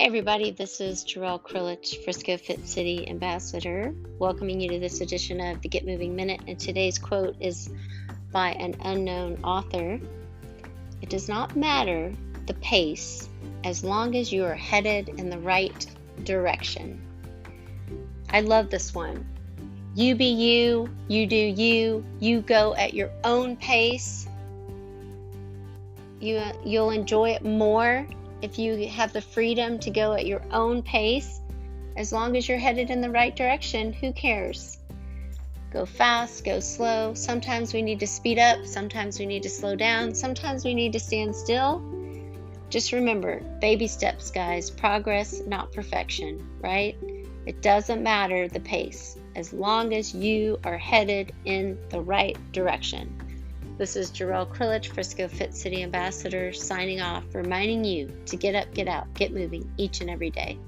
Hey everybody, this is Gerryl Krilic, Frisco Fit City Ambassador, welcoming you to this edition of the Get Moving Minute. And today's quote is by an unknown author. It does not matter the pace as long as you are headed in the right direction. I love this one. You be you, you do you, you go at your own pace. You'll enjoy it more if you have the freedom to go at your own pace. As long as you're headed in the right direction, who cares? Go fast, go slow. Sometimes we need to speed up, sometimes we need to slow down, sometimes we need to stand still. Just remember, baby steps, guys. Progress, not perfection, right? It doesn't matter the pace, as long as you are headed in the right direction. This is Gerryl Krilic, Frisco Fit City Ambassador, signing off, reminding you to get up, get out, get moving each and every day.